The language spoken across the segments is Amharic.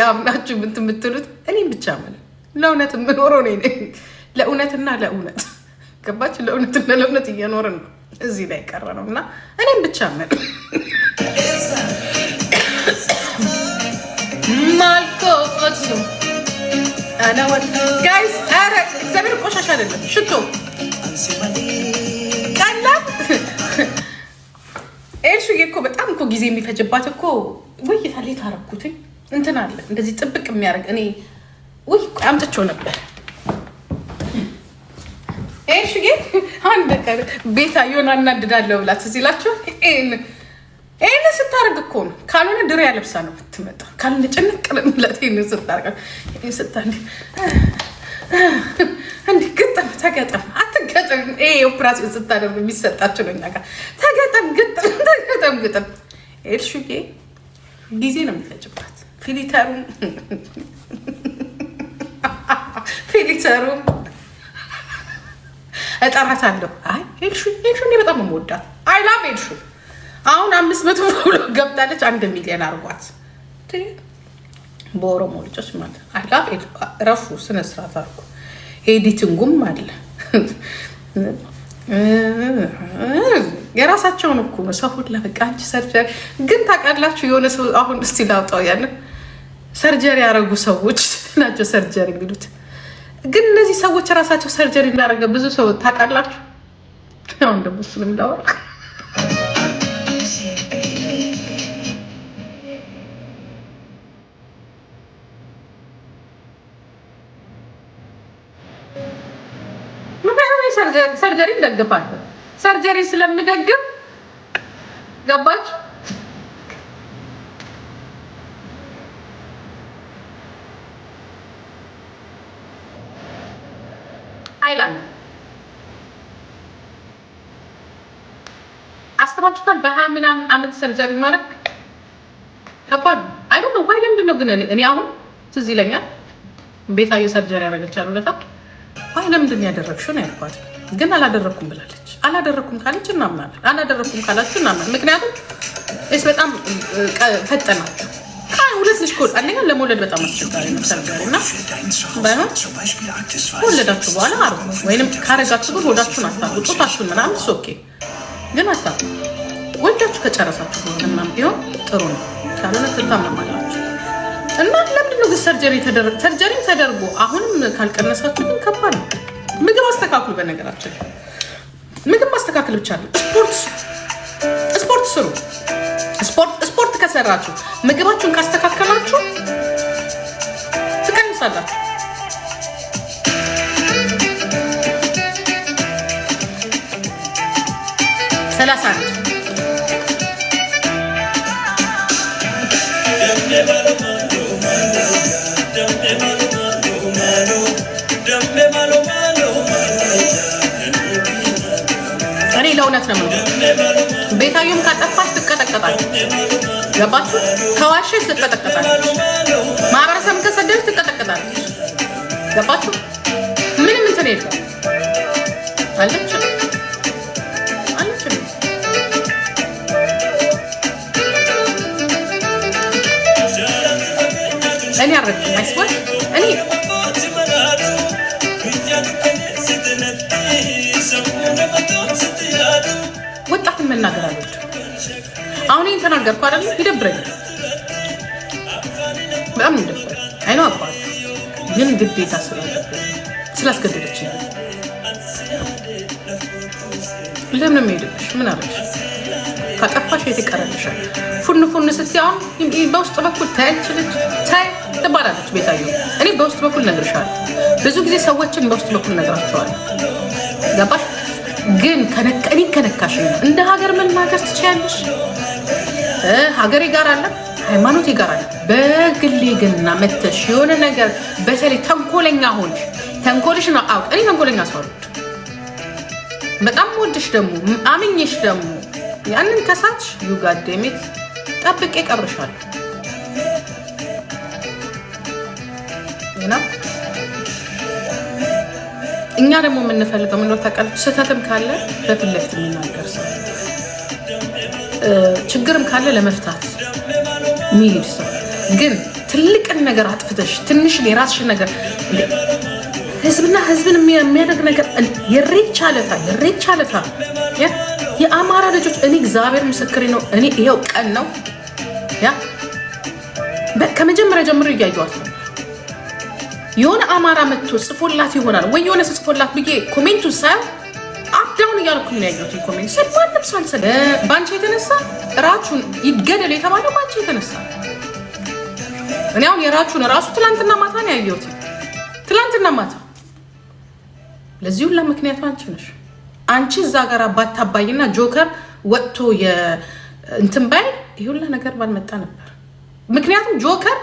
አምናችሁ የምትሉት እኔም ብቻ ማለት ለእውነት የምኖረው እኔ ነኝ። ለእውነትና ለእውነት ገባችሁ? ለእውነትና ለእውነት እየኖርን ነው እዚህ ላይ ቀረ ነው እና እኔም ብቻ ማለት ማልኮት አና ወጥ ጋይስ አረ ዘመን ቆሻሻ አይደለም ሽቶ ቀላ እሺ እኮ በጣም እኮ ጊዜ የሚፈጅባት እኮ ወይ ታሌ ታረኩት እንትን አለ እንደዚህ ጥብቅ የሚያደርግ እኔ ወይ አምጥቼው ነበር። እሺ አንድ ቀን ቤታዮን አናድዳለሁ ብላት ሲላችሁ ይሄን ስታረግ እኮ ነው። ካልሆነ ድሬ ያለብሳ ነው የምትመጣ። ካልሆነ ጭንቅ ለምላት ይሄን ስታረግ ይሄን ስታንዲ አንዲ ግጥም ተገጠም አትገጠም። ይሄ ኦፕራሲዮን ስታደርግ የሚሰጣቸው ነው። እኛ ጋር ተገጠም ግጥም እሺ ጊዜ ነው የሚፈጅባት። ፊሊተሩ እጠራታለሁ። አይ ሄልሹ እኔ በጣም የምወዳት አይ ላቭ ሄልሹ። አሁን 500 ብሎ ገብታለች 1 ሚሊዮን አርጓት በኦሮሞ ልጆች ማለት አይ ላቭ ረፉ ስነ ስርዓት አርጉ። ኤዲቲንጉም አለ የራሳቸውን እኮ ነው። ሰው ሁላ በቃ አንቺ ሰርጀሪ ግን ታውቃላችሁ የሆነ ሰው አሁን እስቲ ላውጣው ያለ ሰርጀሪ ያደረጉ ሰዎች ናቸው ሰርጀሪ የሚሉት። ግን እነዚህ ሰዎች ራሳቸው ሰርጀሪ እንዳደረገ ብዙ ሰው ታውቃላችሁ። አሁን ደግሞ እሱንም ላወራ ሰርጀሪ ደግፋለሁ። ሰርጀሪ ስለምደግፍ ገባችሁ? አይላንድ አስተማችሁታል። በ20 ምናምን ዓመት ሰርጀሪ ማለት ከባድ ነው። አይ ዶንት ኖ ዋይ ለምንድን ነው ግን እኔ አሁን ትዝ ይለኛል ቤታዮ ሰርጀሪ ያደረገቻለሁ ለታ አይ ለምንድን ነው ያደረግሽው ነው ያልኳት። ግን አላደረኩም ብላለች። አላደረኩም ካለች እናምናለን፣ አላደረኩም ካላችሁ እናምናለን። ምክንያቱም እስ በጣም ፈጠናችሁ ሁለት ልጅ ኮል አንደኛ ለመውለድ በጣም አስቸጋሪ ነው ሰርጀሪ እና ባይሆን ወለዳችሁ በኋላ አርጉ ወይንም ካረጋችሁ ግን ወዳችሁን አታውቁ ጡታችሁን ምናምን ኦኬ። ግን አታውቁ ወልዳችሁ ከጨረሳችሁ በኋላ ምናምን ቢሆን ጥሩ ነው። ካልሆነ ትታመማላችሁ። እና ለምንድን ነው ግን ሰርጀሪ ተደርጎ አሁንም ካልቀነሳችሁ ግን ከባድ ነው። ምግብ አስተካክሉ። በነገራችን ምግብ ማስተካከል ብቻ ነው። ስፖርት ስሩ። ስፖርት ከሰራችሁ ምግባችሁን ካስተካከላችሁ ትቀንሳላችሁ። ሰላሳ እኔ ለእውነት ነው የምልህ። ቤታዮም ካጠፋች ትቀጠቀጣለች። ገባችሁ? ከዋሸች ትቀጠቀጣለች። ማህበረሰብን ከሰደች ትቀጠቀጣለች። ገባችሁ? ምንም እንትን የለም አለች። እኔ አረግኩ አይስወል እኔ ወጣትን መናገር አለች። አሁን ይህን ተናገርኩ አይደል? ይደብረኛል፣ በጣም ይደብረኛል። አይኗ አቋል ግን ግዴታ ስላስገደደች ለምን ሄደሽ ምን አለሽ? ካጠፋሽ የተቀረልሻል። ፉን ስትይ አሁን በውስጥ በኩል ታያችልች ታይ ትባላለች ቤታዮ። እኔ በውስጥ በኩል ነግርሻለሁ። ብዙ ጊዜ ሰዎችን በውስጥ በኩል ነግራቸዋለሁ። ገባሽ? ግን እኔ ከነካሽ እንደ ሀገር መናገር ትችያለሽ። ሀገሬ ጋር አለ፣ ሃይማኖቴ ጋር አለ። በግሌ ግንና መተሽ የሆነ ነገር በተለይ ተንኮለኛ ሆንሽ ተንኮልሽን አውቅ። እኔ ተንኮለኛ ሰው በጣም ወድሽ ደግሞ አምኜሽ ደግሞ ያንን ከሳትሽ ዩጋዴሜት ጠብቄ ቀብርሻለሁ። እኛ ደግሞ የምንፈልገው ምን ታውቃለች? ስህተትም ካለ በፊት ለፊት የሚናገር ሰው፣ ችግርም ካለ ለመፍታት የሚሄድ ሰው። ግን ትልቅን ነገር አጥፍተሽ ትንሽ የራስሽን ነገር ህዝብና ህዝብን የሚያደርግ ነገር የሬቻ ለታ የአማራ ልጆች እኔ እግዚአብሔር ምስክሬ ነው። እኔ ይሄው ቀን ነው ያ ከመጀመሪያ ጀምሮ እያየኋት ነው። የሆነ አማራ መጥቶ ጽፎላት ይሆናል ወይ የሆነ ጽፎላት ብዬ ኮሜንቱን ሳየው አፕዳውን እያልኩ ነው ያየሁት። ኮሜንት ሰልማንም ሳልሰለ ባንቺ የተነሳ ራቹን ይገደል የተባለው ባንቺ የተነሳ እኔ አሁን የራቹን ራሱ ትላንትና ማታ ነው ያየሁት። ትላንትና ማታ ለዚህ ሁላ ምክንያቱ አንቺ ነሽ። አንቺ እዛ ጋር ባታባይና ጆከር ወጥቶ እንትን ባይ ይሄ ሁላ ነገር ባልመጣ ነበር። ምክንያቱም ጆከር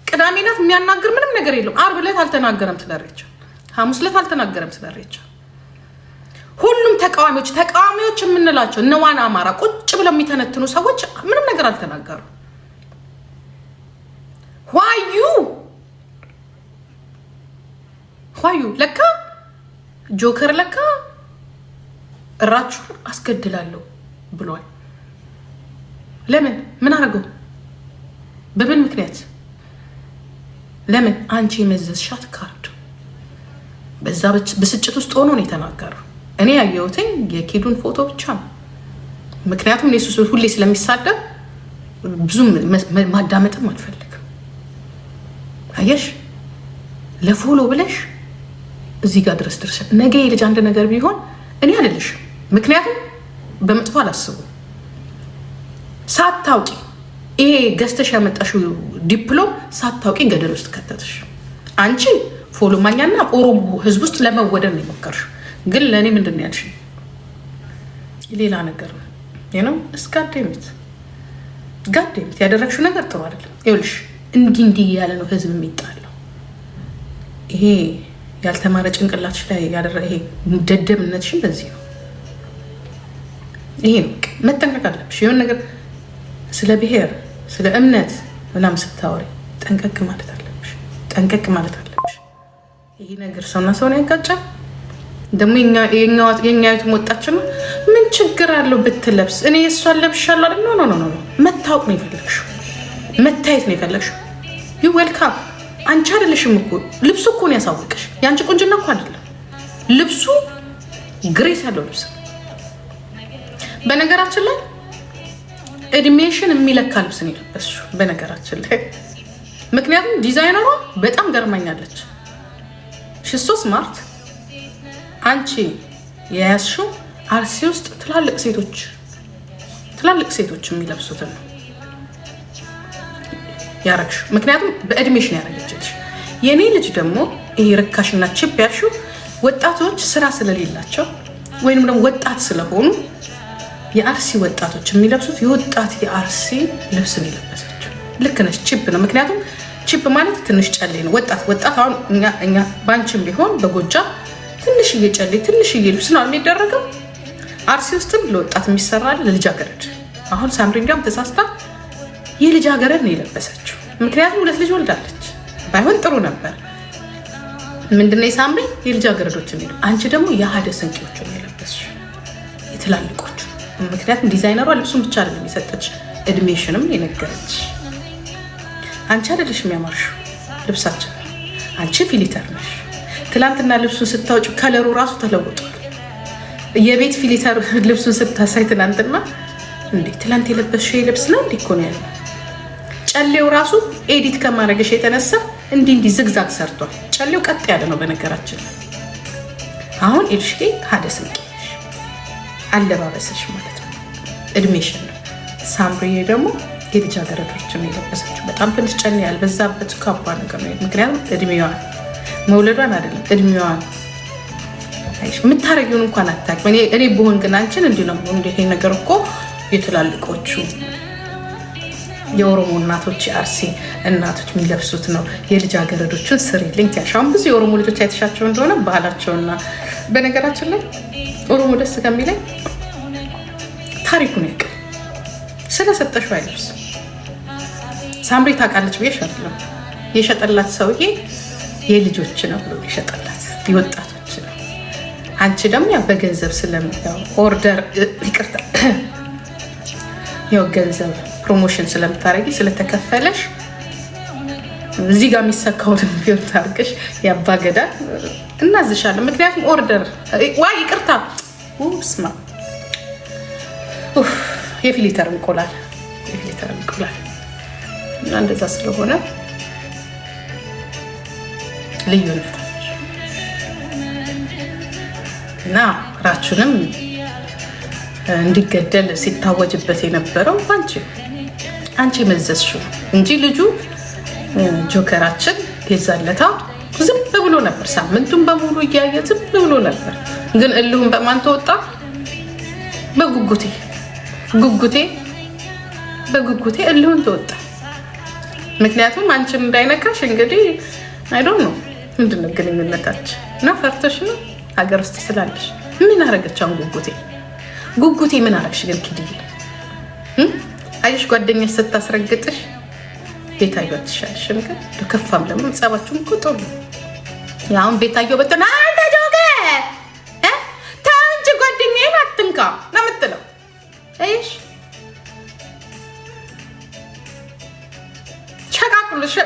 ቅዳሜ ዕለት የሚያናግር ምንም ነገር የለም። ዓርብ ዕለት አልተናገረም ስለሬቻው፣ ሐሙስ ዕለት አልተናገረም ስለሬቻው። ሁሉም ተቃዋሚዎች የምንላቸው እነዋና አማራ ቁጭ ብለው የሚተነትኑ ሰዎች ምንም ነገር አልተናገሩ። ዋዩ ለካ ጆከር ለካ እራችሁ አስገድላለሁ ብሏል። ለምን? ምን አደረገው? በምን ምክንያት? ለምን? አንቺ የመዘዝሻት ካርድ በዛ ብስጭት ውስጥ ሆኖ ነው የተናገረው። እኔ ያየሁትኝ የኪዱን ፎቶ ብቻ ነው። ምክንያቱም እኔ እሱ ሁሌ ስለሚሳደብ ብዙም ማዳመጥም አልፈልግም። አየሽ፣ ለፎሎ ብለሽ እዚህ ጋር ድረስ ደርሰሽ ነገ የልጅ አንድ ነገር ቢሆን እኔ አይደለሽም። ምክንያቱም በመጥፎ አላስቡ። ሳታውቂ ይሄ ገዝተሽ ያመጣሽው ዲፕሎም ሳታውቂ ገደል ውስጥ ከተተሽ። አንቺ ፎሎ ማኛና ኦሮሞ ህዝብ ውስጥ ለመወደድ ነው የሞከርሽው። ግን ለእኔ ምንድን ነው ያልሽኝ? ሌላ ነገር ነው ነው እስጋዴምት ያደረግሽው ነገር ጥሩ አይደለም። ይኸውልሽ እንዲህ ያለ ነው ህዝብ የሚጣለው። ይሄ ያልተማረ ጭንቅላትሽ ላይ ያደረ ይሄ ደደብነትሽን በዚህ ነው። ይሄ መጠንቀቅ አለብሽ። የሆነ ነገር ስለ ብሔር ስለ እምነት ምናምን ስታወሪ ጠንቀቅ ማለት አለብሽ። ይሄ ነገር ሰውና ሰውን ያጋጫል። ደግሞ የኛዊቱ ወጣችን ምን ችግር አለው ብትለብስ? እኔ የእሷን ለብሻለሁ አይደል? ኖ መታወቅ ነው የፈለግሽው፣ መታየት ነው የፈለግሽው። ዩ ዌልካም። አንቺ አይደለሽም እኮ ልብሱ እኮ ነው ያሳወቅሽ። የአንቺ ቁንጅና እኮ አይደለም ልብሱ፣ ግሬስ ያለው ልብስ። በነገራችን ላይ እድሜሽን የሚለካ ልብስ ነው የለበስሽው። በነገራችን ላይ ምክንያቱም ዲዛይነሯ በጣም ገርማኛለች። ሽሶ ስማርት አንቺ የያዝሽው አርሲ ውስጥ ትላልቅ ሴቶች የሚለብሱትን ነው ያረግሽው። ምክንያቱም በእድሜሽ ነው ያረገችልሽ። የኔ ልጅ ደግሞ ይሄ ርካሽና ቺፕ ያልሽው ወጣቶች ስራ ስለሌላቸው ወይንም ደግሞ ወጣት ስለሆኑ የአርሲ ወጣቶች የሚለብሱት የአርሲ ልብስ ነው የለበሰችው። ልክ ነሽ፣ ቺፕ ነው። ምክንያቱም ቺፕ ማለት ትንሽ ጨሌ ነው። ወጣት አሁን እኛ ባንቺም ቢሆን በጎጃ ትንሽዬ ጨሌ ትንሽዬ ልብስ ነው የሚደረገው። አርሲ ውስጥም ለወጣት የሚሰራል ለልጃገረድ። አሁን ሳምሪንጋም ተሳስታ የልጃገረድ ነው የለበሰችው። ምክንያቱም 2 ልጅ ወልዳለች። ባይሆን ጥሩ ነበር። ምንድነው የሳምሪ የልጃገረዶችን ነው። አንቺ ደግሞ የሀደ ስንቄዎችን ነው የለበስሽው፣ የትላልቆቹ። ምክንያቱም ዲዛይነሯ ልብሱን ብቻ አይደለም የሰጠች እድሜሽንም የነገረች። አንቺ አይደለሽም ያማርሽው ልብሳችን፣ አንቺ ፊሊተር ነሽ። ትላንትና ልብሱን ስታወጪ ከለሩ ራሱ ተለውጧል። የቤት ፊሊተር ልብሱን ስታሳይ ትናንትና እንዴ ትላንት የለበስሽው ልብስ ነው እንዴ እኮ ነው ያለው። ጨሌው ራሱ ኤዲት ከማድረግሽ የተነሳ እንዲህ ዝግዛግ ሰርቷል። ጨሌው ቀጥ ያለ ነው በነገራችን። አሁን ኤልሽኬ ሀደ ስንቄ አለባበስሽ ማለት ነው እድሜሽን ነው። ሳምሪዬ ደግሞ የልጃገረዶችን ነው የለበሰችው። በጣም ትንሽ ጨሌ ያልበዛበት ካባ ነገር ነው። ምክንያቱም እድሜዋን መውለዷን አይደለም እድሜዋን የምታረጊውን እንኳን አታውቅም። እኔ ብሆን ግን አንቺን እንዲህ ነው ይሄ ነገር እኮ የትላልቆቹ የኦሮሞ እናቶች የአርሲ እናቶች የሚለብሱት ነው። የልጃገረዶችን ስሪልኝ ያሻውን ብዙ የኦሮሞ ልጆች አይተሻቸው እንደሆነ ባህላቸውና በነገራችን ላይ ኦሮሞ ደስ ከሚለኝ ታሪኩን ያውቃል። ስለሰጠሽው አይለብስ ሳምሪ ታውቃለች ብዬሽ አይደለም። የሸጠላት ሰውዬ የልጆች ነው ብሎ የሸጠላት የወጣቶች ነው። አንቺ ደግሞ ያው በገንዘብ ስለምታው ኦርደር ይቅርታ ያው ገንዘብ ፕሮሞሽን ስለምታረጊ ስለተከፈለሽ እዚህ ጋር የሚሰካውን ቢሆን ታርቅሽ ያባገዳ እናዝሻለን። ምክንያቱም ኦርደር ዋይ ይቅርታ ስማ የፊሊተር እንቆላል እና እንደዛ ስለሆነ ልዩነት እና ራችንም እንዲገደል ሲታወጅበት የነበረው አንቺ መዘዝሽው እንጂ ልጁ ጆከራችን የዛለታ ዝም ብሎ ነበር። ሳምንቱን በሙሉ እያየ ዝም ብሎ ነበር። ግን እልሁን በማን ተወጣ? በጉጉቴ እልሁን ተወጣ። ምክንያቱም አንቺን እንዳይነካሽ እንግዲህ አይዶን ነው ምንድነው ግንኙነታችን እና ፈርተሽ ነው ሀገር ውስጥ ስላለሽ ምን አረገቻውን ጉጉቴ ምን አረግሽ? ግን ኪድዬ አየሽ ጓደኛሽ ስታስረግጥሽ ቤታዮ አትሻልሽም? ግን ከፋም ደግሞ ጸባችሁም እኮ ጥሩ ነው። ያውን ቤታዮ በተና አንተ ጆገ ታንቺ ጓደኛዬን አትንካ ነው የምትለው። አይሽ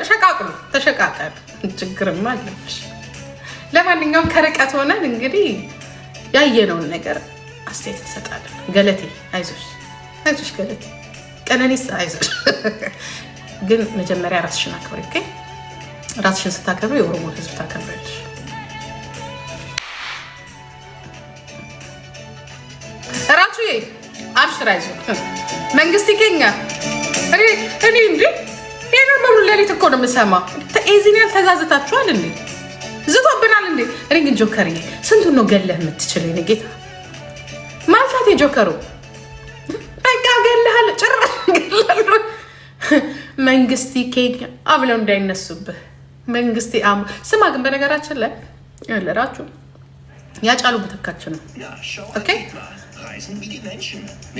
ሸቃቅሉ ተሸቃቀሉ። ችግርማ አለብሽ። ለማንኛውም ከርቀት ሆነን እንግዲህ ያየነውን ነገር አስተያየት እንሰጣለን። ገለቴ አይዞሽ ገለቴ፣ ቀነኒስ አይዞሽ። ግን መጀመሪያ ራስሽን አክብሪ። ኦኬ? ራስሽን ስታከብሪ የኦሮሞ ሕዝብ ታከብሪያለሽ። ራሱ አብሽር አይዞ መንግስት ይገኛ እኔ እንዴ የነበሩ ሌሊት እኮ ነው የምሰማው። ኤዚኒያን ተዛዝታችኋል እንዴ? ዝቶብናል እንዴ? እኔ ግን ጆከርዬ ስንቱን ነው ገለህ የምትችለው? እኔ ጌታ ማልታት የጆከሩ በቃ ገለሃል ጭራሽ ገለሃል። መንግስቲ ኬኛ አብለው እንዳይነሱብህ መንግስቲ ስማ። ግን በነገራችን ላይ ለራችሁ ያጫሉ በተካችን ነው። ኦኬ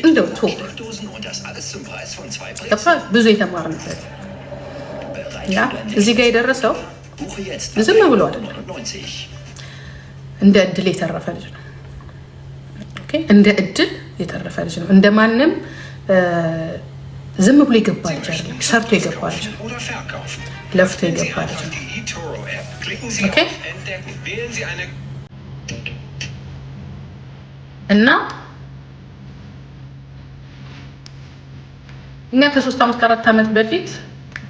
እንደው ብዙ የተማርንበት ያ እዚህ ጋር የደረሰው ዝም ብሎ አይደለም። እንደ እድል የተረፈ ልጅ ነው። ኦኬ እንደ እድል የተረፈ ልጅ ነው። እንደማንም ዝም ብሎ የገባ ልጅ አይደለም። ሰርቶ የገባ ልጅ ነው። ለፍቶ የገባ ልጅ ነው። ኦኬ እና እኛ ከ3 ዓመት ከ4 ዓመት በፊት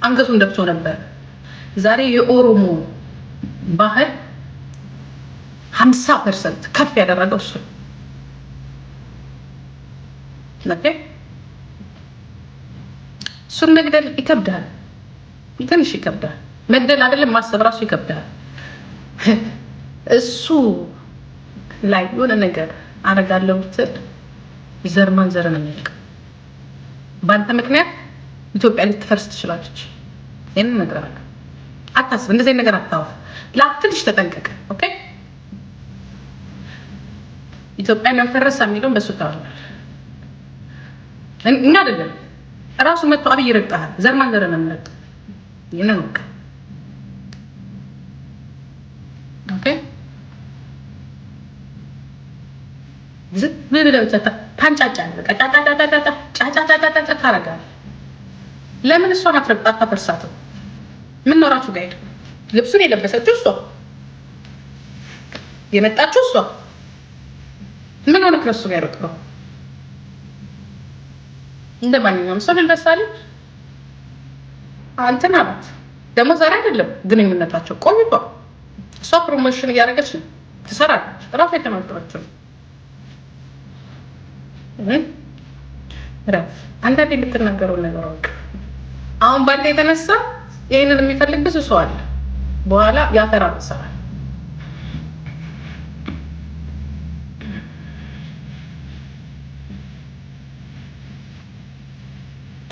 አንገቱን ደብቶ ነበር። ዛሬ የኦሮሞ ባህል 50% ከፍ ያደረገው እሱ ነው። እሱን መግደል ይከብዳል፣ ትንሽ ይከብዳል። መግደል አይደለም ማሰብ ራሱ ይከብዳል። እሱ ላይ የሆነ ነገር አረጋለሁ ብትል ዘር ማንዘር ነው የሚልቅ። በአንተ ምክንያት ኢትዮጵያ ልትፈርስ ትችላለች። ይህንን ነገር አለ አታስብ። እንደዚህ ነገር አታውራ። ለትንሽ ተጠንቀቅ። ኦኬ ኢትዮጵያ መንፈረስ የሚለውን በሱ ታወራለህ። እኛ አይደለም ራሱ መጥቶ አብይ ይረግጣል። ዘር ማንዘር ነው የሚልቅ። ይሄን ነው ኦኬ ዝም ብለህ ታንጫጫለህ። በቃ ጫጫጫጫጫጫ ታረጋለህ። ለምን እሷን አታፈርሳትም? ምን ኖራችሁ ጋር ልብሱን የለበሰችው እሷ የመጣችው እሷ ምን ሆነ ከሱ ጋር ይወጣው? እንደማንኛውም ሰው ልበሳል። አንተና አባት ደግሞ ዛሬ አይደለም ግንኙነታቸው ቆይቷል። እሷ ፕሮሞሽን እያደረገች ነው፣ ትሰራለች። ራሱ የተናገረችው አንዳንዴ የምትናገረው ነገር አውቅ። አሁን ባንተ የተነሳ ይህንን የሚፈልግ ብዙ ሰው አለ። በኋላ ያፈራርሳል።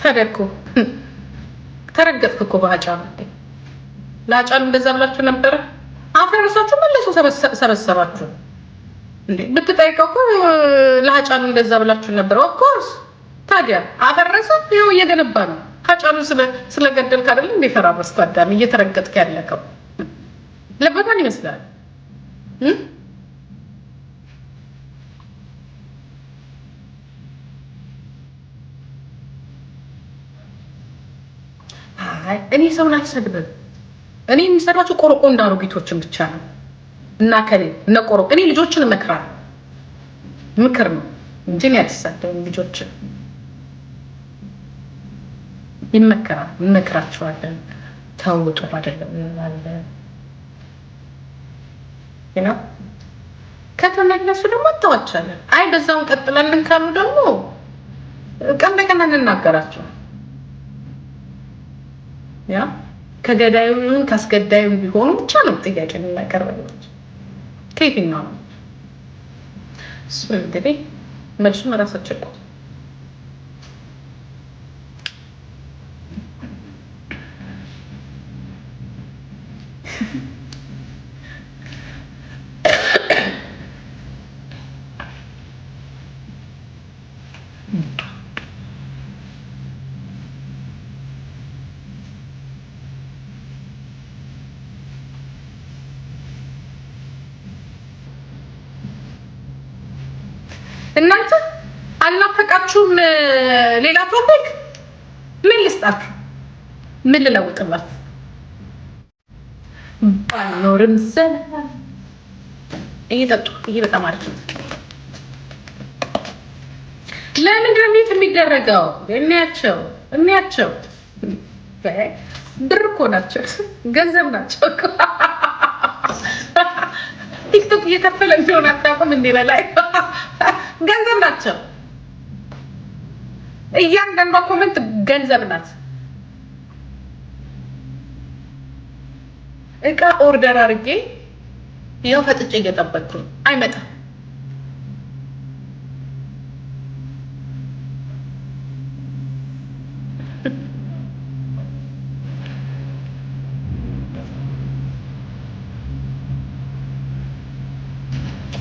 ተደርኩ ተረገጥክ እኮ በአጫሉ ለአጫሉ እንደዛ ብላችሁ ነበረ። አፈረሳችሁ፣ መለሱ ሰበሰባችሁ። እንዴ ብትጠይቀው እኮ ለአጫሉ እንደዛ ብላችሁ ነበረ። ኦፍኮርስ ታዲያ አፈረሰ። ይኸው እየገነባ ነው። አጫሉ ስለገደልክ አይደል እንደ ፈራረስኩ። አዳም እየተረገጥክ ያለከው ለበማን ይመስላል? እኔ ሰውን አልሰድብም። እኔ የሚሰራቸው ቆርቆ እንዳሮጊቶችን ብቻ ነው እና ከሌ እነ ቆርቆ እኔ ልጆችን እመክራለሁ። ምክር ነው እንጂ ያልተሳደቡ ልጆችን ይመከራል። እንመክራቸዋለን። ተውጡ አይደለም አለ ይና ከተመለሱ ደግሞ ተዋቻለን። አይ በዛው ቀጥለን ካሉ ደግሞ ቀን በቀን እንናገራቸው። ያ ከገዳዩን ካስገዳዩን ቢሆኑ ብቻ ነው ጥያቄ የምናቀርብላቸው። ከየትኛው ነው እሱ እንግዲህ መልሱን እራሳቸው ነው። እናንተ አልናፈቃችሁም? ሌላ ቶፒክ ምን ልስጣችሁ? ምን ልለውጥላችሁ? ባይኖርም ሰላም እየጠጡ ይሄ በጣም አሪፍ ነው። ለምንድን ነው የሚደረገው? እንያቸው ብር እኮ ናቸው፣ ገንዘብ ናቸው። ቲክቶክ እየከፈለ እንደሆነ አታውቁም እንዴ? በላይ ገንዘብ ናቸው። እያንዳንዷ ኮሜንት ገንዘብ ናት። እቃ ኦርደር አድርጌ ያው ፈጥጬ እየጠበቅኩ አይመጣም።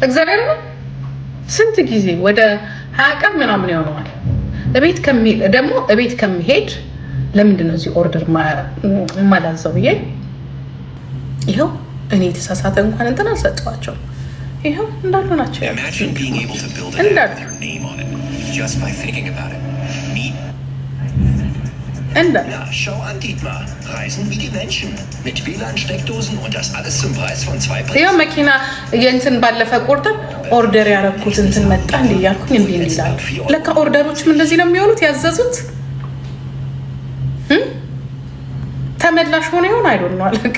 እግዚአብሔር ስንት ጊዜ ወደ 20 ቀን ምናምን ይሆነዋል። እቤት ከሚሄድ ለምንድን ነው እዚህ ኦርደር ማላዘው ብዬ ይኸው እኔ የተሳሳተ እንኳን እንትን አልሰጠኋቸውም። ይኸው እንዳሉ ናቸው Schau an Dietmar. Reisen wie die Menschen. Mit WLAN-Steckdosen und das alles zum Preis von 2%. Ja, መኪና የእንትን ባለፈ ቁርጥም ኦርደር ያደረኩት እንትን መጣ እንዴ ያልኩኝ እንዴ ይላል። ለካ ኦርደሮችም እንደዚህ ነው የሚሆኑት ያዘዙት። ተመላሽ ሆነ ይሆን አይዶን ነው አለክ።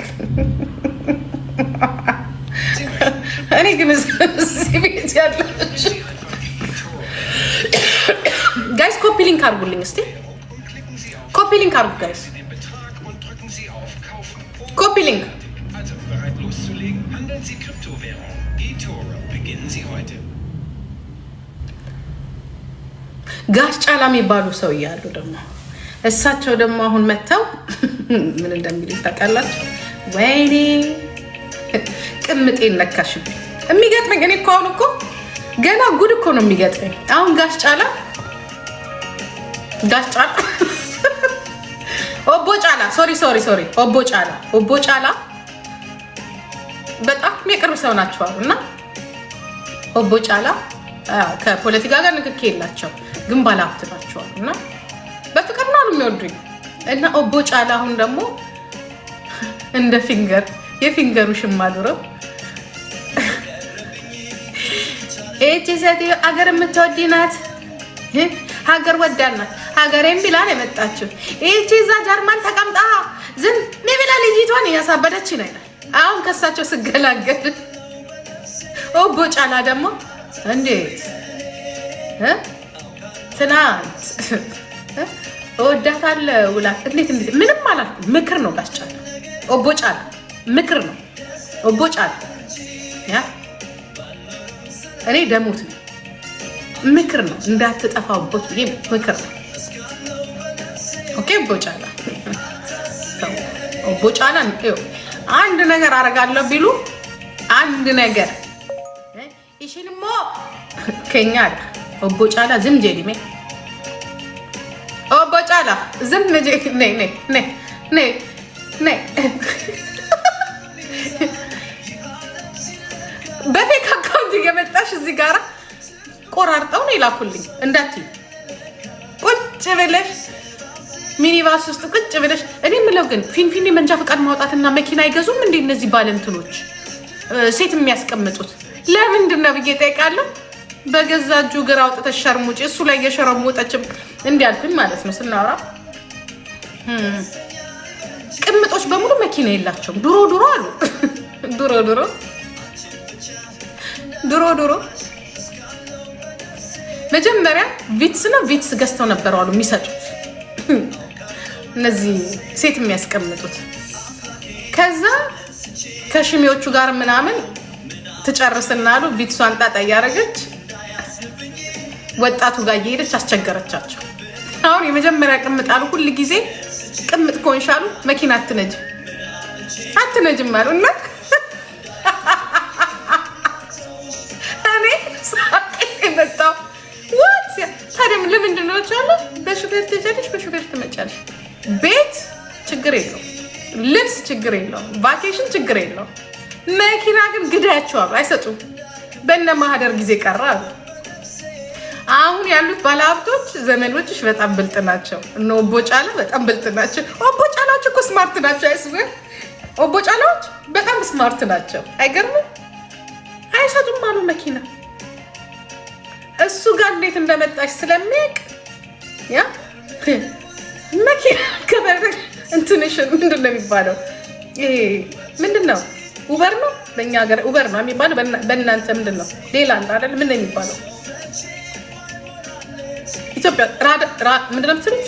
እኔ ግን እዚህ ቤት ያለች ጋይስ ኮፒ ሊንክ አድርጉልኝ እስቲ። Copy link argu guys. Copy link. Also bereit loszulegen, handeln Sie Kryptowährung. eToro beginnen Sie heute. ጋሽ ጫላ የሚባሉ ሰው እያሉ ደግሞ እሳቸው ደግሞ አሁን መተው ምን እንደሚል ታውቃላችሁ? ወይኔ ቅምጤን ነካሽብኝ። የሚገጥመኝ እኔ እኮ አሁን እኮ ገና ጉድ እኮ ነው የሚገጥመኝ። አሁን ጋሽ ጫላ ኦቦ ጫላ ሶሪ ኦቦ ጫላ በጣም የቅርብ ሰው ናቸው እና ኦቦ ጫላ ከፖለቲካ ጋር ንክኪ የላቸው ግን ባለሀብት ናቸው እና በፍቅር ነው የሚወዱኝ እና ኦቦ ጫላ አሁን ደግሞ እንደ የፊንገሩ ሽማዱረው እቺ ሴትዮ አገር የምትወድ ናት። ሀገር ወዳናት ሀገሬን ቢላ ነው የመጣችው። እቺ እዛ ጀርመን ተቀምጣ ዝም ቢላ ልጅቷን እያሳበደች ነው ይላል። አሁን ከሳቸው ስገላገል ኦቦ ጫላ ደግሞ እንዴት ትናንት እወዳታለሁ ውላ እንዴት ምንም አላልኩም። ምክር ነው ጋሽ ጫላ ኦቦ ጫላ ምክር ነው ኦቦ ጫላ ያ እኔ ደሞት ነው ምክር ነው እንዳትጠፋውበት ይሄ ምክር ነው። ኦኬ ኦቦ ጫላ አንድ ነገር አደርጋለሁ ቢሉ አንድ ነገር ይሽልሞ ከኛ ኦቦ ጫላ ዝም ጀሊሜ ኦቦ ጫላ ዝም ነይ በፌክ አካውንት እየመጣሽ እዚህ ጋራ ቆራርጠው ነው ይላኩልኝ። እንዳትይ ቁጭ ብለሽ ሚኒባስ ውስጥ ቁጭ ብለሽ እኔ የምለው ግን ፊንፊኔ መንጃ ፈቃድ ማውጣትና መኪና አይገዙም እንዴ እነዚህ ባለንትኖች ሴት የሚያስቀምጡት ለምንድን ነው ብዬ ጠይቃለሁ። በገዛ እጁ ግራ አውጥተሽ ሸርሙጭ እሱ ላይ የሸረሙጠችም እንዲያልኩኝ ማለት ነው ስናወራ ቅምጦች በሙሉ መኪና የላቸውም። ድሮ አሉ ድሮ መጀመሪያ ቪትስ ገዝተው ነበር አሉ የሚሰጡት እነዚህ ሴት የሚያስቀምጡት። ከዛ ከሽሚዎቹ ጋር ምናምን ትጨርስና አሉ ቪትሷን ጣጣ እያደረገች ወጣቱ ጋር እየሄደች አስቸገረቻቸው። አሁን የመጀመሪያ ቅምጥ አሉ ሁል ጊዜ ቅምጥ ኮንሻሉ መኪና አትነጅም አሉ እና እኔ ሳቄ መጣሁ። ታዲያ ለምንድን ነው ቻለ? በሹፌር ትሄጃለሽ፣ በሹፌር ትመጫለሽ። ቤት ችግር የለው፣ ልብስ ችግር የለው፣ ቫኬሽን ችግር የለው። መኪና ግን ግዳያቸዋል፣ አይሰጡም። በእነ ማህደር ጊዜ ቀረ አሉ። አሁን ያሉት ባለሀብቶች ዘመዶችሽ በጣም ብልጥ ናቸው። እነ ኦቦጫላ በጣም ብልጥ ናቸው። ኦቦጫላዎች እኮ ስማርት ናቸው። አይስበ ኦቦጫላዎች በጣም ስማርት ናቸው። አይገርምም? አይሰጡም አሉ መኪና። እሱ ጋር እንዴት እንደመጣች ስለሚያውቅ ያ መኪና ከበረክ እንትንሽን ምንድን ነው የሚባለው? ይሄ ምንድን ነው? ኡበር ነው በእኛ ሀገር ኡበር ነው የሚባለው። በእናንተ ምንድን ነው? ሌላ አይደል? ምን ነው የሚባለው? ኢትዮጵያ ምንድን ነው የምትሉት?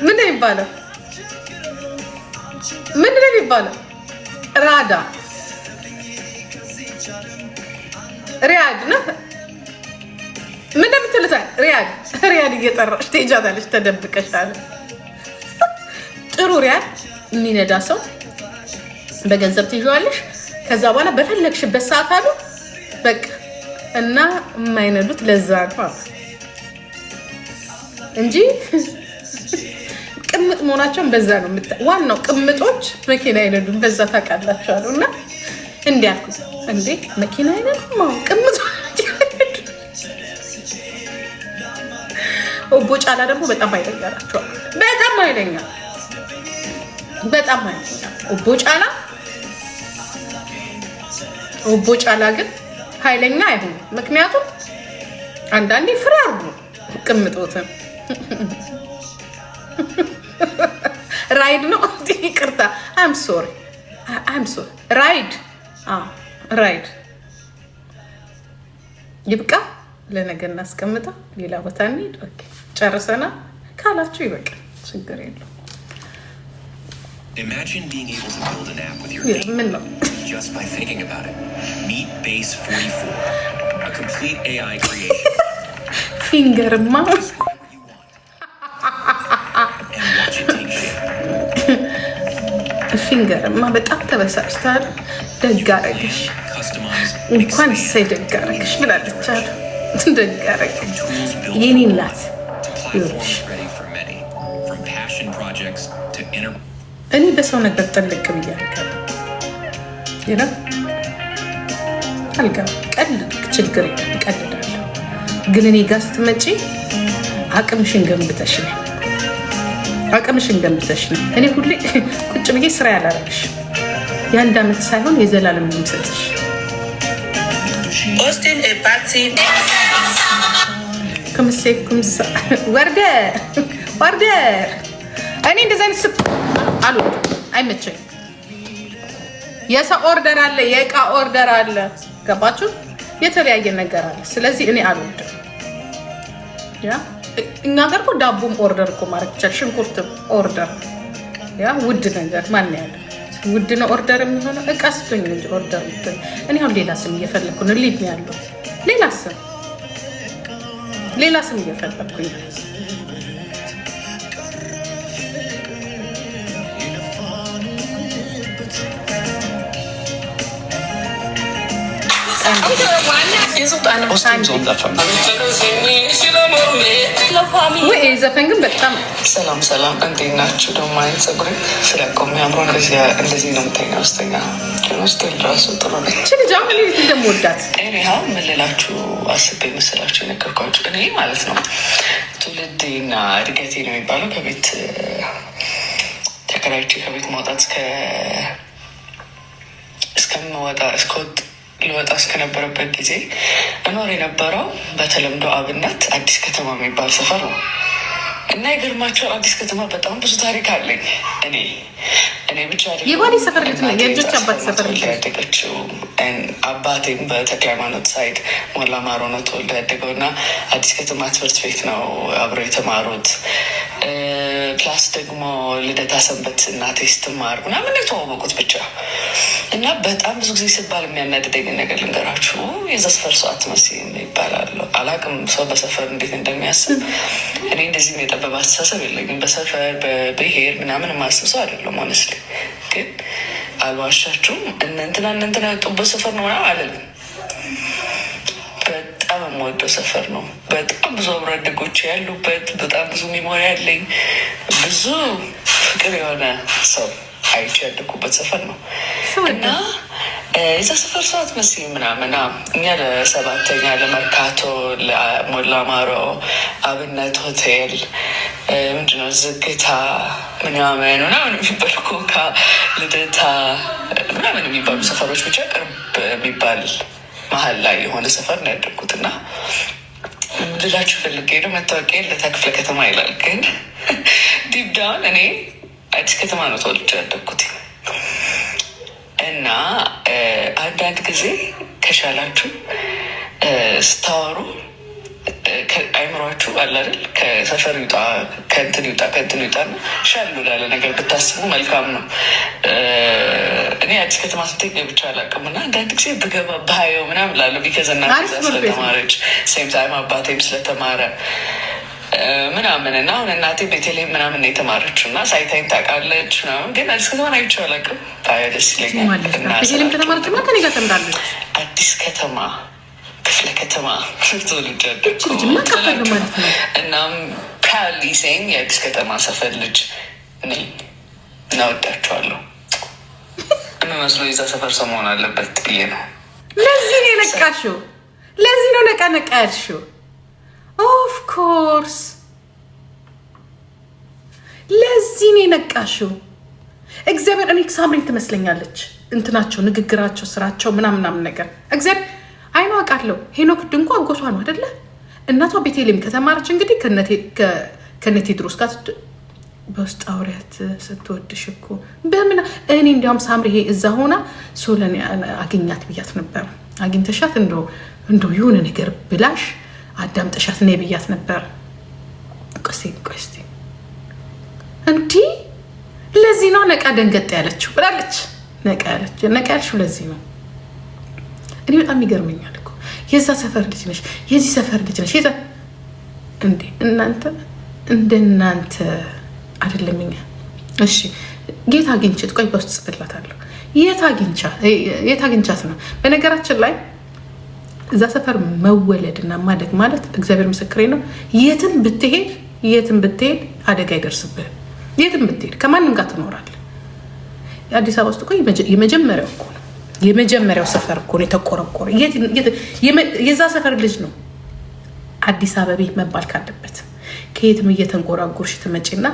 ምንድን ነው የሚባለው? ምንድን ነው የሚባለው? ራዳ ሪያድ ነው። ምን እንደምትሉት? ሪያድ እየጠራሽ ትሄጃታለሽ ተደብቀሻል። ጥሩ ሪያድ የሚነዳ ሰው በገንዘብ ትይዣዋለሽ። ከዛ በኋላ በፈለግሽበት ሰዓት አሉ በቃ እና የማይነዱት ለዛ ነው እንጂ ቅምጥ መሆናቸውን በዛ ነው። ዋናው ቅምጦች መኪና አይነዱም፣ በዛ ታውቃላችኋለሁ። እና እንዲያልኩ እንዴ መኪና አይነዱም ቅምጦች። ኦቦጫላ ደግሞ በጣም ኃይለኛ ናቸው። በጣም ኃይለኛ ኦቦጫላ ግን ኃይለኛ አይሆንም። ምክንያቱም አንዳንዴ ፍሬ አርጉ ቅምጦትን ራይድ ነው። ይቅርታ አም ሶሪ ራይድ ይብቃ። ለነገ እናስቀምጠው፣ ሌላ ቦታ እንሂድ። ኦኬ ጨርሰና ካላችሁ ይበቃል፣ ችግር የለው። Imagine being able to build an app with your feet just by thinking about it. Meet Base 44, a complete AI creation. Fingerma. And watch it take shape. ፊንገርማ በጣም ተበሳጭታል። ደጋረግሽ እንኳን ሳይ ደጋረግሽ ብላለች አሉ። ደጋረግሽ የኔ እናት ይኸውልሽ፣ እኔ በሰው ነገር ጠልቅ ብያለሁ። ይሄ አልጋ ቀልድ ችግር ቀልዳለሁ፣ ግን እኔ ጋር ስትመጪ አቅምሽን ገንብተሽ ነው። እኔ ሁሌ ቁጭ ብዬ ስራ ያላረግሽ የአንድ ዓመት ሳይሆን የዘላለም ነው የምሰጥሽ። ኩምሳ ወርደር እኔ እንደዚህ አይነት ስብ አሉ አይመቸኝ። የሰው ኦርደር አለ፣ የእቃ ኦርደር አለ። ገባችሁ? የተለያየ ነገር አለ። ስለዚህ እኔ አልወድም። ያ እኛ ጋር እኮ ዳቦም ኦርደር እኮ ማድረግ ይቻላል። ሽንኩርትም ኦርደር፣ ያ ውድ ነገር ማን ያለ ውድ ነው ኦርደር የሚሆነው? እቃ ስቶኝ እንጂ ኦርደር ምትሆኝ። እኔ አሁን ሌላ ስም እየፈለኩ ነው። ሊድ ነው ያለው ሌላ ስም እየፈለኩኝ ነው። ወይ ዘፈን ግን በጣም ሰላም እንዴት ናችሁ? ደግሞ አይነት ፀጉሬ ስለቆም ያምሮ እንደዚህ ነው ምተኛ ውስተኛ ውስጥ ራሱ ጥሩ ነው። እንደምወዳት ምን ልላችሁ አስቤ መሰላችሁ የነገርኳችሁ እኔ ማለት ነው ትውልዴና እድገቴ ነው የሚባለው ከቤት ተከራይቼ ከቤት ማውጣት ልወጣ እስከነበረበት ጊዜ እኖር የነበረው በተለምዶ አብነት አዲስ ከተማ የሚባል ሰፈር ነው እና ይገርማቸዋል። አዲስ ከተማ በጣም ብዙ ታሪክ አለኝ። እኔ ብቻ የባሌ ሰፈር የልጆች አባት ሰፈር ያደገችው አባቴም በተክለ ሃይማኖት ሳይድ ሞላ ማሮ ነው ተወልዶ ያደገው እና አዲስ ከተማ ትምህርት ቤት ነው አብረው የተማሩት። ፕላስ ደግሞ ልደታ ሰንበት እናቴ ስትማር ምናምን የተዋወቁት ብቻ እና በጣም ብዙ ጊዜ ሲባል የሚያናድደኝ ነገር ልንገራችሁ። የዛ ሰፈር ሰው አትመስይም ይባላሉ። አላቅም ሰው በሰፈር እንዴት እንደሚያስብ። እኔ እንደዚህም የጠበበ አስተሳሰብ የለኝም። በሰፈር በብሄር ምናምን የማስብ ሰው አይደለም። ሆነስሊ ግን አልዋሻችሁም። እነንትና የወጡበት ሰፈር ነው ምናምን አለልም። በጣም የምወደው ሰፈር ነው። በጣም ብዙ አብሮ አደጎች ያሉበት፣ በጣም ብዙ ሜሞሪ ያለኝ፣ ብዙ ፍቅር የሆነ ሰው አይቼ ያደኩበት ሰፈር ነው እና የዛ ሰፈር ሰው አትመስይም ምናምን። እኛ ለሰባተኛ ለመርካቶ፣ ለሞላ ማሮ፣ አብነት ሆቴል፣ ምንድነው ዝግታ ምናምን የሚባል ኮካ፣ ልደታ ምናምን የሚባሉ ሰፈሮች ብቻ ቅርብ የሚባል መሀል ላይ የሆነ ሰፈር ነው ያደርጉት እና ልላችሁ ፈልጌ ነው። መታወቂያ ልደታ ክፍለ ከተማ ይላል፣ ግን ዲፕ ዳውን እኔ አዲስ ከተማ ነው ተወልጄ ያደግኩት እና አንዳንድ ጊዜ ከቻላችሁ ስታወሩ አይምሯችሁ አለ አይደል ከሰፈር ይውጣ ከእንትን ይውጣ ነው ሻሉ ላለ ነገር ብታስቡ መልካም ነው። እኔ አዲስ ከተማ ስትገኝ ብቻ አላውቅም እና አንዳንድ ጊዜ ብገባ ባየው ምናምን ላለ ቢከዝ እናቴ ስለተማረች ሴም ታይም አባቴም ስለተማረ ምናምን እና አሁን እናቴ ቤተልሔም ምናምን ነው የተማረችው እና ሳይታይን ታውቃለች ምናምን፣ ግን አዲስ ከተማ አይቼው አላውቅም። ባየው ደስ ይለኛል። ቤተልሔም ከተማረች እና ከኔ ጋር ተምራለች። አዲስ ከተማ ክፍለ ከተማ ተወልጄ ያደግኩት እናም ፕራውድሊ ሴይንግ የአዲስ ከተማ ሰፈር ልጅ ነኝ እና ወዳቸዋለሁ። የምመስለው የዛ ሰፈር ሰው መሆን አለበት ብዬ ነው። ለዚህ ነው የነቃሽው፣ ለዚህ ነው ነቃ ያልሽው። ኦፍኮርስ ለዚህ ነው የነቃሽው። እግዚአብሔር እኔ ሳምሪን ትመስለኛለች፣ እንትናቸው፣ ንግግራቸው፣ ስራቸው ምናምናምን ነገር እግዚአብሔር አይኗ አውቃለሁ። ሄኖክ ድንኳ አጎቷ ነው አይደለ? እናቷ ቤተልሔም ከተማረች እንግዲህ ከነ ቴድሮስ ጋር በውስጥ አውሪያት ስትወድሽ እኮ በምን እኔ እንዲያውም ሳምሪ ይሄ እዛ ሆና ሶለን አገኛት ብያት ነበር። አግኝተሻት እንደው የሆነ ነገር ብላሽ አዳምጠሻት ነይ ብያት ነበር። ቆስቲ እንዲህ ለዚህ ነው ነቃ ደንገጥ ያለችው ብላለች። ነቃ ያልሽው ለዚህ ነው። እኔ በጣም ይገርመኛል እኮ የዛ ሰፈር ልጅ ነሽ፣ የዚህ ሰፈር ልጅ ነሽ። እንዴ እንደናንተ አይደለም እኛ። እሺ ጌታ አግኝቼት ቆይ በውስጥ ጽፍላታለሁ። የት አግኝቻት ነው? በነገራችን ላይ እዛ ሰፈር መወለድና ማደግ ማለት እግዚአብሔር ምስክሬ ነው። የትም ብትሄድ አደጋ አይደርስብህም። የትም ብትሄድ ከማንም ጋር ትኖራለህ። የአዲስ አበባ ውስጥ እኮ የመጀመሪያው እኮ ነው የመጀመሪያው ሰፈር እኮ ነው የተቆረቆረ። የዛ ሰፈር ልጅ ነው አዲስ አበቤ መባል ካለበት። ከየትም እየተንጎራጎርሽ ትመጪና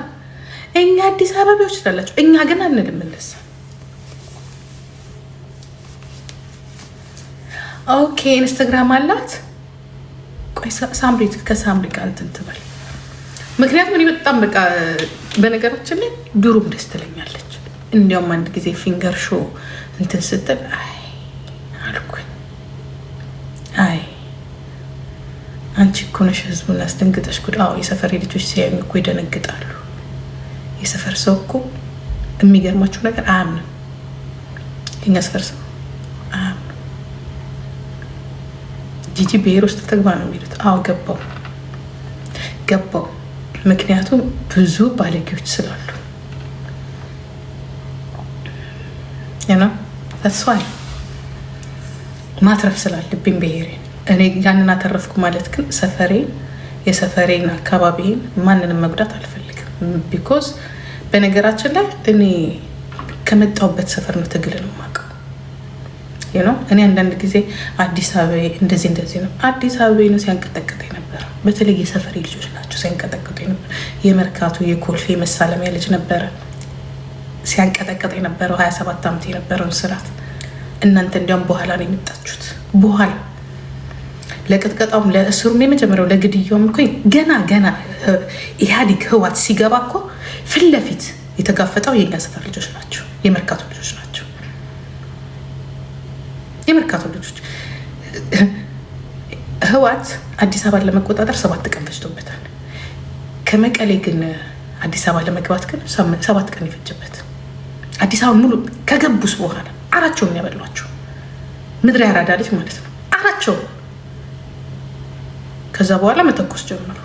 እኛ አዲስ አበቤዎች ትላላችሁ። እኛ ግን አንልም እንደዛ። ኦኬ ኢንስታግራም አላት። ቆይ ሳምሪ ከሳምሪ ጋር እንትን ትበል። ምክንያቱም እኔ በጣም በቃ በነገራችን ላይ ድሩም ደስ ትለኛለች። እንዲያውም አንድ ጊዜ ፊንገር ሾ እንትን ስትል አልኩኝ አንቺ እኮ ነሽ ህዝቡን አስደንግጠሽ ጉድ። አዎ የሰፈር ልጆች ሲያዩ እኮ ይደነግጣሉ። የሰፈር ሰው እኮ የሚገርማችሁ ነገር አያምንም። የኛ ሰፈር ሰው አያምንም። ጂጂ ብሔር ውስጥ ተግባ ነው የሚሉት። አዎ ገባው። ምክንያቱም ብዙ ባለጌዎች ስላሉ ተስፋዬ ማትረፍ ስላለብኝ ብሔሬን እኔ ያንን አተረፍኩ ማለት ግን የሰፈሬን አካባቢን ማንንም መጉዳት አልፈልግም። ቢኮዝ በነገራችን ላይ እኔ ከመጣሁበት ሰፈር ነው ትግል ነው የማውቀው። እኔ አንዳንድ ጊዜ አዲስ አበባ እንደዚህ ነው አዲስ አበባ ነው ሲያንቀጠቅጠኝ ነበር። ነበር። በተለይ የሰፈሬ ልጆች ናቸው ሲያንቀጠቅጡ ነበር። የመርካቶ የኮልፌ መሳለሚያ ልጅ ነበረ ሲያንቀጠቅጥ የነበረው 27 ዓመት የነበረውን ስርዓት። እናንተ እንዲያውም በኋላ ነው የመጣችሁት። በኋላ ለቅጥቀጣውም ለእስሩም የመጀመሪያው ለግድያውም እኮ ገና ኢህአዴግ ህዋት ሲገባ እኮ ፊት ለፊት የተጋፈጠው የኛ ሰፈር ልጆች ናቸው፣ የመርካቶ ልጆች ናቸው። የመርካቶ ልጆች ህዋት አዲስ አበባን ለመቆጣጠር 7 ቀን ፈጅቶበታል። ከመቀሌ ግን አዲስ አበባ ለመግባት ግን 7 ቀን የፈጀበት። አዲስ አበባ ሙሉ ከገቡስ በኋላ አራቸውን ያበሏቸው ምድር ያራዳ ልጅ ማለት ነው። አራቸውን ከዛ በኋላ መተኮስ ጀመሩ።